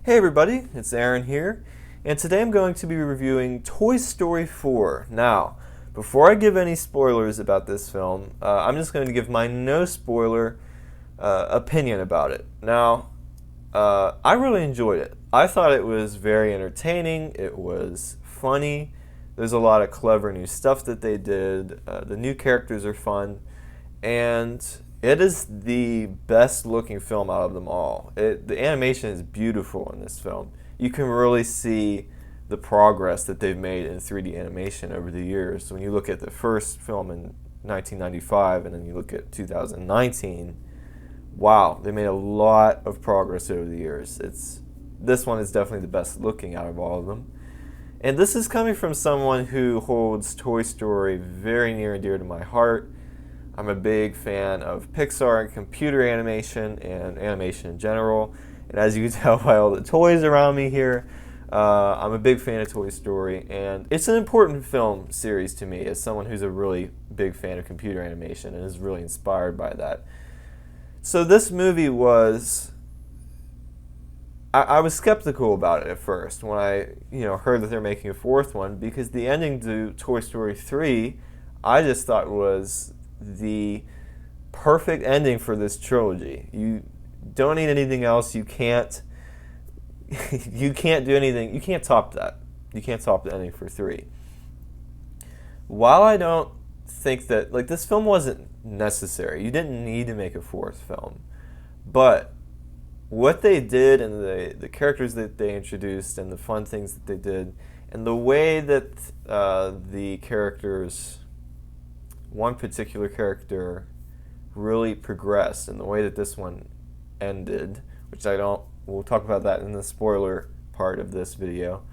Hey everybody, it's Aaron here, and today I'm going to be reviewing Toy Story 4. Now, before I give any spoilers about this film, I'm just going to give my no spoiler opinion about it. Now, I really enjoyed it. I thought it was very entertaining, it was funny, there's a lot of clever new stuff that they did, the new characters are fun, and it is the best looking film out of them all. The animation is beautiful in this film. You can really see the progress that they've made in 3D animation over the years. When you look at the first film in 1995 and then you look at 2019, wow, they made a lot of progress over the years. This one is definitely the best looking out of all of them. And this is coming from someone who holds Toy Story very near and dear to my heart. I'm a big fan of Pixar and computer animation and animation in general. And as you can tell by all the toys around me here, I'm a big fan of Toy Story. And it's an important film series to me as someone who's a really big fan of computer animation and is really inspired by that. So this movie was... I was skeptical about it at first when I heard that they're making a fourth one, because the ending to Toy Story 3 I just thought was the perfect ending for this trilogy. You don't need anything else. You can't do anything. You can't top that. You can't top the ending for 3. While I don't think that this film wasn't necessary, you didn't need to make a fourth film, but what they did and the characters that they introduced and the fun things that they did and the way that the characters, one particular character, really progressed in the way that this one ended, which we'll talk about that in the spoiler part of this video.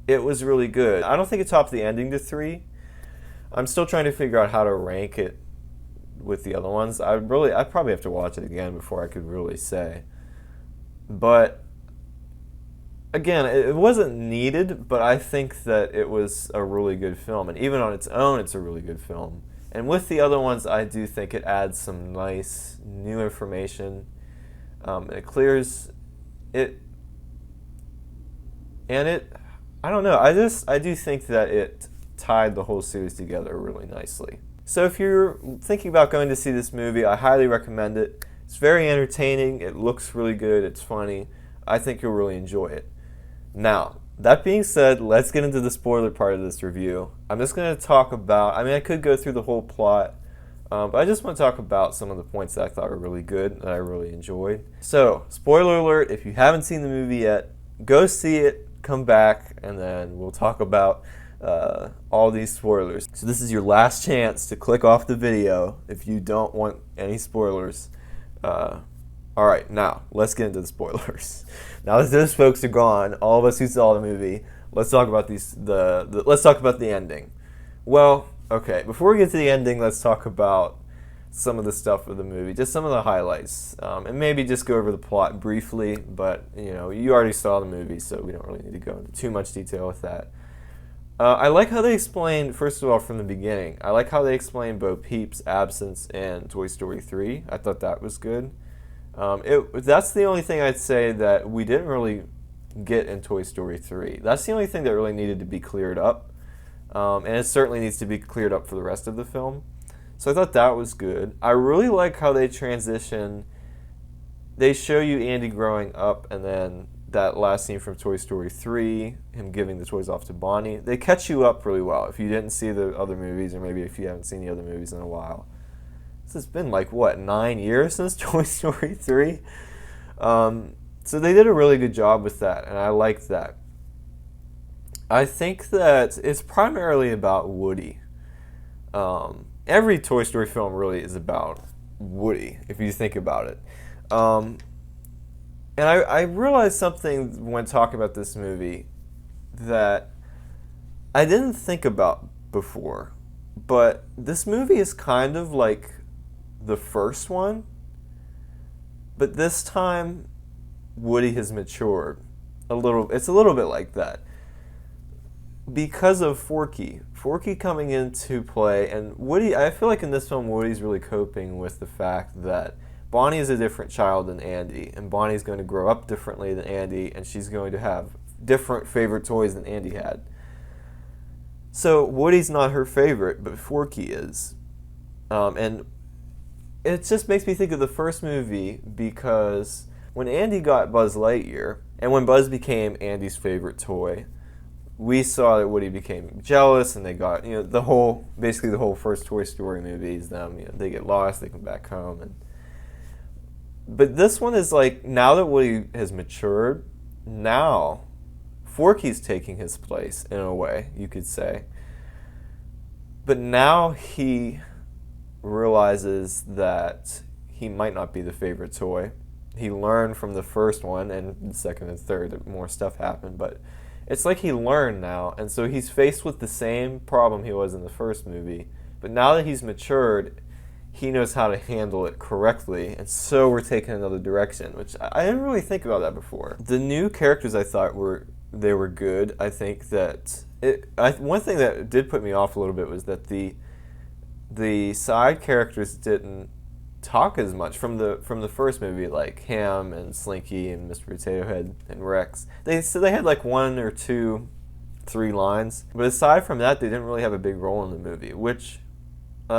It was really good. I don't think it topped the ending to 3. I'm still trying to figure out how to rank it with the other ones. I'd probably have to watch it again before I could really say. But again, it wasn't needed, but I think that it was a really good film. And even on its own, it's a really good film. And with the other ones, I do think it adds some nice new information. It clears it. And I don't know, I do think that it tied the whole series together really nicely. So if you're thinking about going to see this movie, I highly recommend it. It's very entertaining, it looks really good, it's funny. I think you'll really enjoy it. Now, that being said, let's get into the spoiler part of this review. I'm just going to talk about, I could go through the whole plot, but I just want to talk about some of the points that I thought were really good, that I really enjoyed. So, spoiler alert, if you haven't seen the movie yet, go see it, come back, and then we'll talk about all these spoilers. So this is your last chance to click off the video if you don't want any spoilers. Alright, now, let's get into the spoilers. Now that those folks are gone, all of us who saw the movie, let's talk about let's talk about the ending. Well, okay, before we get to the ending, let's talk about some of the stuff of the movie, just some of the highlights, and maybe just go over the plot briefly, but, you already saw the movie, so we don't really need to go into too much detail with that. I like how they explained, first of all, from the beginning, I like how they explained Bo Peep's absence in Toy Story 3. I thought that was good. That's the only thing I'd say that we didn't really get in Toy Story 3. That's the only thing that really needed to be cleared up. And it certainly needs to be cleared up for the rest of the film. So I thought that was good. I really like how they transition. They show you Andy growing up, and then that last scene from Toy Story 3, him giving the toys off to Bonnie. They catch you up really well if you didn't see the other movies, or maybe if you haven't seen the other movies in a while. This has been 9 years since Toy Story 3? So they did a really good job with that, and I liked that. I think that it's primarily about Woody. Every Toy Story film really is about Woody, if you think about it. And I realized something when talking about this movie that I didn't think about before, but this movie is kind of like the first one, but this time Woody has matured a little. It's a little bit like that because of Forky coming into play, and Woody. I feel like in this film Woody's really coping with the fact that Bonnie is a different child than Andy, and Bonnie's going to grow up differently than Andy, and she's going to have different favorite toys than Andy had. So Woody's not her favorite, but Forky is. And it just makes me think of the first movie, because when Andy got Buzz Lightyear, and when Buzz became Andy's favorite toy, we saw that Woody became jealous, and they got, basically the whole first Toy Story movie is them, they get lost, they come back home, but this one is like, now that Woody has matured, now Forky's taking his place, in a way, you could say. But now he realizes that he might not be the favorite toy. He learned from the first one, and the second and third that more stuff happened, but it's like he learned now, and so he's faced with the same problem he was in the first movie, but now that he's matured, he knows how to handle it correctly, and so we're taking another direction, which I didn't really think about that before. The new characters, I thought were good. I think that one thing that did put me off a little bit was that the side characters didn't talk as much from the first movie, like Ham and Slinky and Mr. Potato Head and Rex. They had like 1 or 2, 3 lines, but aside from that, they didn't really have a big role in the movie, which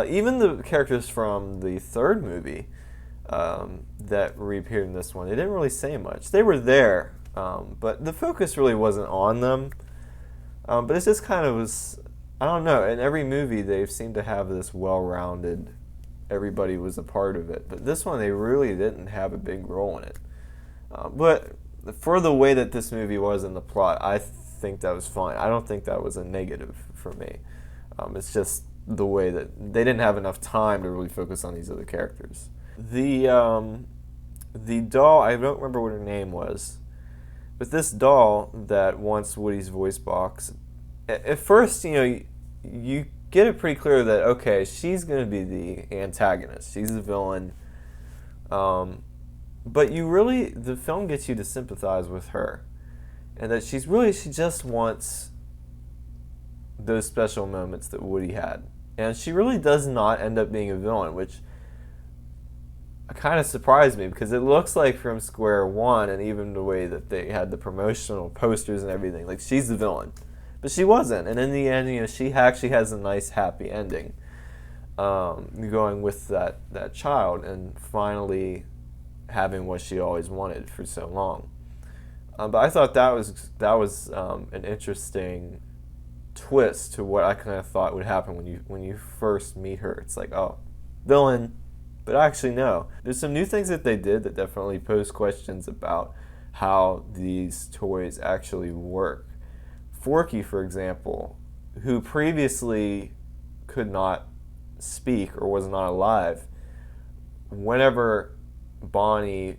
even the characters from the third movie that reappeared in this one, they didn't really say much. They were there, but the focus really wasn't on them. But it just kind of was, I don't know, in every movie they seem to have this well-rounded, everybody was a part of it. But this one, they really didn't have a big role in it. But for the way that this movie was in the plot, I think that was fine. I don't think that was a negative for me. It's just the way that they didn't have enough time to really focus on these other characters. The doll, I don't remember what her name was, but this doll that wants Woody's voice box, at first, you get it pretty clear that, okay, she's going to be the antagonist. She's the villain. But the film gets you to sympathize with her. And that she just wants those special moments that Woody had. And she really does not end up being a villain, which kind of surprised me, because it looks like from square one, and even the way that they had the promotional posters and everything, like she's the villain. But she wasn't, and in the end, she actually has a nice, happy ending, going with that child and finally having what she always wanted for so long. But I thought that was an interesting twist to what I kind of thought would happen when you first meet her. It's like, oh, villain, but actually no. There's some new things that they did that definitely pose questions about how these toys actually work. Forky, for example, who previously could not speak or was not alive, whenever Bonnie,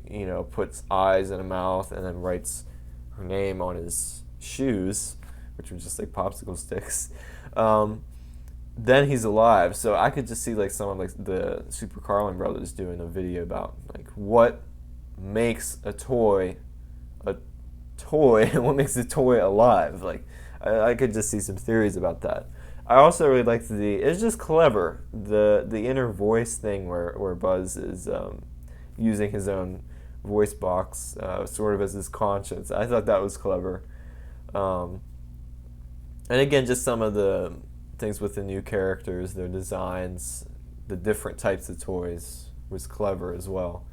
puts eyes in a mouth and then writes her name on his shoes, which were just like popsicle sticks, then he's alive. So I could just see like some of like the Super Carlin brothers doing a video about like what makes a toy and what makes a toy alive. Like I could just see some theories about that. I also really liked it's just clever, the inner voice thing where Buzz is using his own voice box sort of as his conscience. I thought that was clever. And again, just some of the things with the new characters, their designs, the different types of toys was clever as well.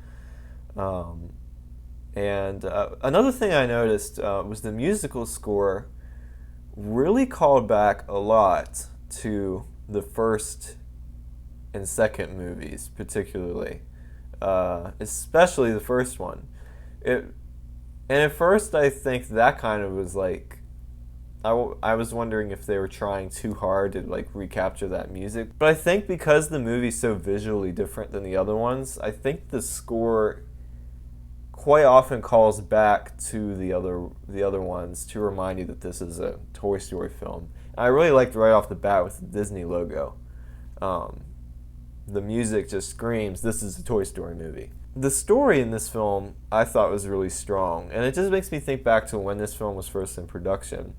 And another thing I noticed was the musical score really called back a lot to the first and second movies, particularly. Especially the first one. And at first I think that kind of was like, I was wondering if they were trying too hard to like recapture that music. But I think because the movie's so visually different than the other ones, I think the score quite often calls back to the other ones to remind you that this is a Toy Story film. And I really liked right off the bat with the Disney logo. The music just screams, this is a Toy Story movie. The story in this film I thought was really strong, and it just makes me think back to when this film was first in production.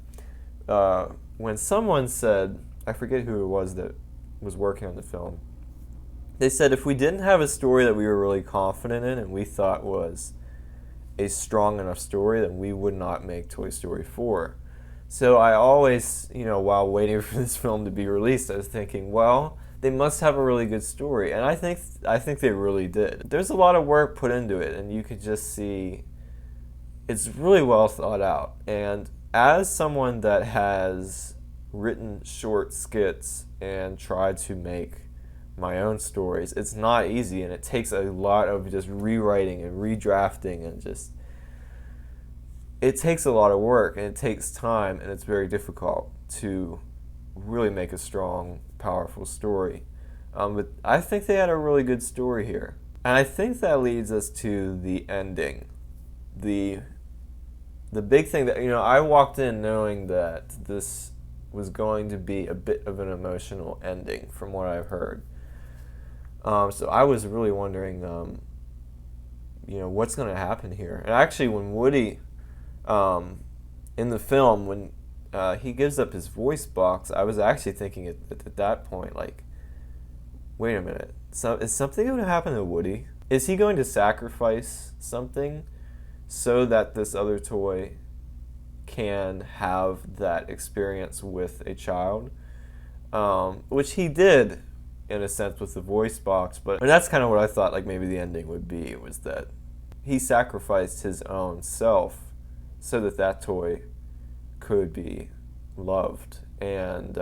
When someone said, I forget who it was that was working on the film, They said if we didn't have a story that we were really confident in and we thought was a strong enough story, then we would not make Toy Story 4. So I always, while waiting for this film to be released, I was thinking, well, they must have a really good story, and I think they really did. There's a lot of work put into it, and you could just see it's really well thought out. And as someone that has written short skits and tried to make my own stories, it's not easy, and it takes a lot of just rewriting and redrafting, and just it takes a lot of work, and it takes time, and it's very difficult to really make a strong, powerful story. But I think they had a really good story here. And I think that leads us to the ending. The big thing that, I walked in knowing that this was going to be a bit of an emotional ending from what I've heard. So I was really wondering, what's going to happen here. And actually, when Woody, in the film, when he gives up his voice box, I was actually thinking at that point, like, wait a minute, is something going to happen to Woody? Is he going to sacrifice something so that this other toy can have that experience with a child? Which he did, in a sense, with the voice box, and that's kind of what I thought, like, maybe the ending would be, was that he sacrificed his own self so that that toy could be loved. And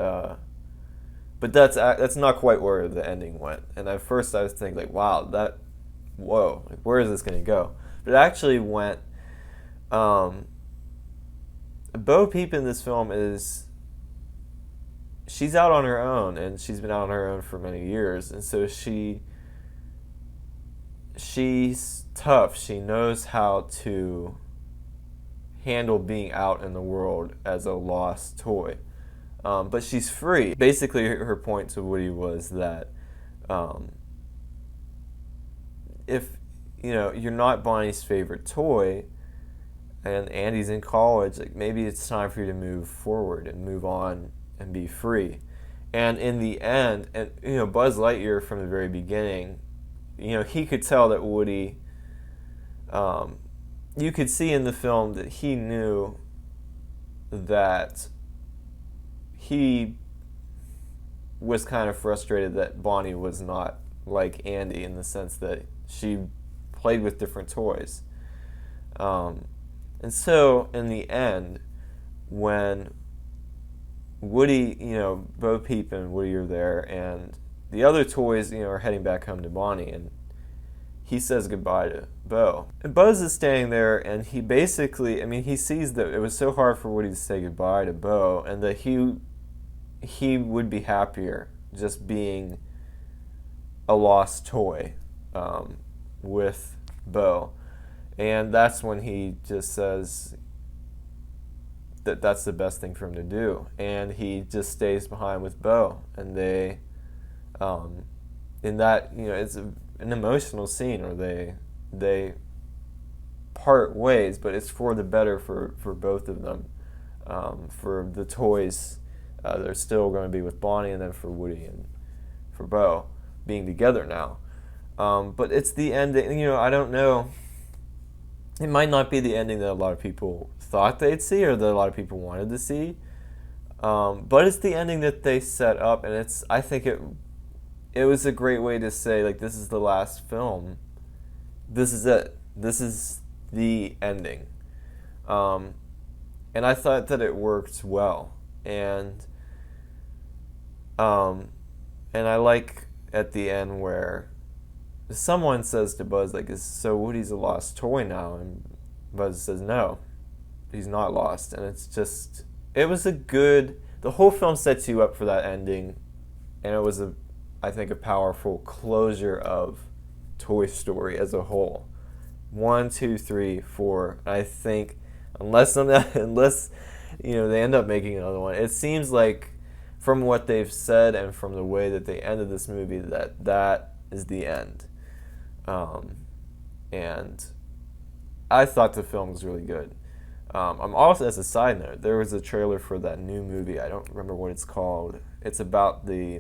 but that's not quite where the ending went. And at first I was thinking, like, wow, whoa, like, where is this going to go? But it actually went. Bo Peep in this film she's out on her own, and she's been out on her own for many years, and so she's tough. She knows how to handle being out in the world as a lost toy. But she's free. Basically, her point to Woody was that if you're not Bonnie's favorite toy, and Andy's in college, like, maybe it's time for you to move forward and move on and be free. And in the end, and Buzz Lightyear from the very beginning, he could tell that Woody. You could see in the film that he knew that he was kind of frustrated that Bonnie was not like Andy, in the sense that she played with different toys. And so, in the end, when Woody, Bo Peep and Woody are there, and the other toys, are heading back home to Bonnie, and he says goodbye to Bo. And Buzz is standing there, and he basically, he sees that it was so hard for Woody to say goodbye to Bo, and that he would be happier just being a lost toy with Bo. And that's when he just says that that's the best thing for him to do. And he just stays behind with Bo. And they, in that, it's an emotional scene where they part ways, but it's for the better for both of them. For the toys, they're still going to be with Bonnie, and then for Woody and for Bo being together now. But it's the ending, I don't know. It might not be the ending that a lot of people thought they'd see, or that a lot of people wanted to see. But it's the ending that they set up, and I think it was a great way to say, like, this is the last film. This is it. This is the ending. And I thought that it worked well. And I like at the end where someone says to Buzz, like, so Woody's a lost toy now? And Buzz says, no, he's not lost. And it was the whole film sets you up for that ending. And it was I think a powerful closure of Toy Story as a whole. 1, 2, 3, 4. I think unless they end up making another one, it seems like from what they've said and from the way that they ended this movie that is the end. And I thought the film was really good. I'm also, as a side note, there was a trailer for that new movie. I don't remember what it's called. It's about the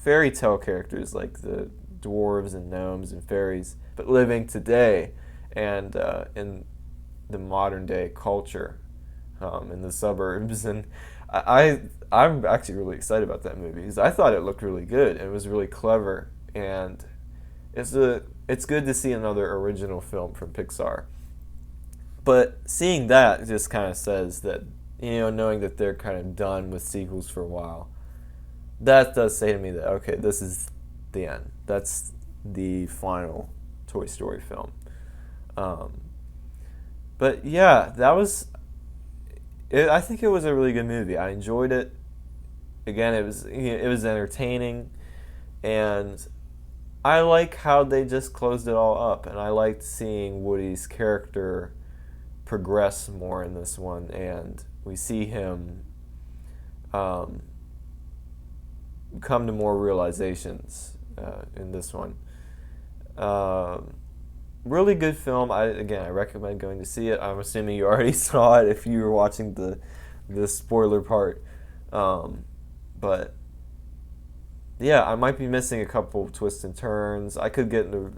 fairy tale characters like the dwarves and gnomes and fairies, but living today and in the modern day culture in the suburbs. And I'm actually really excited about that movie because I thought it looked really good and it was really clever, and it's good to see another original film from Pixar. But seeing that just kind of says that, knowing that they're kind of done with sequels for a while, that does say to me that, okay, this is the end. That's the final Toy Story film. But yeah, that was it. I think it was a really good movie. I enjoyed it. Again, it was entertaining, and I like how they just closed it all up. And I liked seeing Woody's character progress more in this one, and we see him come to more realizations in this one. Really good film. I recommend going to see it. I'm assuming you already saw it if you were watching the spoiler part. But yeah, I might be missing a couple of twists and turns. I could get into,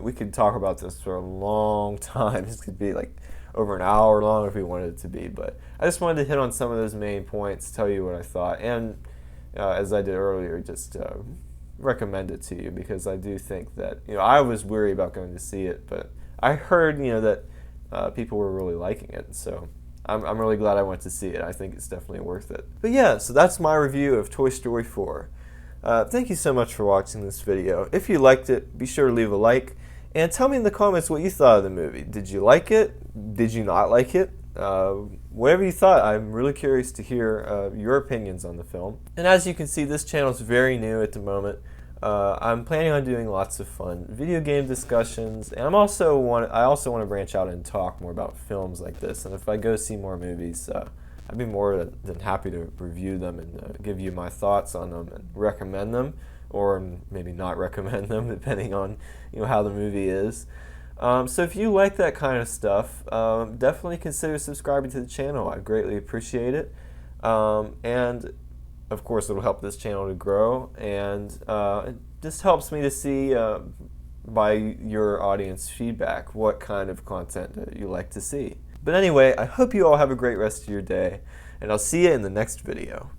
we could talk about this for a long time. This could be like over an hour long if we wanted it to be. But I just wanted to hit on some of those main points, tell you what I thought, and as I did earlier, just recommend it to you, because I do think that, I was weary about going to see it, but I heard, that people were really liking it, so I'm really glad I went to see it. I think it's definitely worth it. But yeah, so that's my review of Toy Story 4. Thank you so much for watching this video. If you liked it, be sure to leave a like, and tell me in the comments what you thought of the movie. Did you like it? Did you not like it? Whatever you thought, I'm really curious to hear your opinions on the film. And as you can see, this channel is very new at the moment. I'm planning on doing lots of fun video game discussions, and I also want to branch out and talk more about films like this. And if I go see more movies, I'd be more than happy to review them and give you my thoughts on them and recommend them, or maybe not recommend them, depending on how the movie is. So if you like that kind of stuff, definitely consider subscribing to the channel. I'd greatly appreciate it. And of course, it'll help this channel to grow, and it just helps me to see by your audience feedback what kind of content you like to see. But anyway, I hope you all have a great rest of your day, and I'll see you in the next video.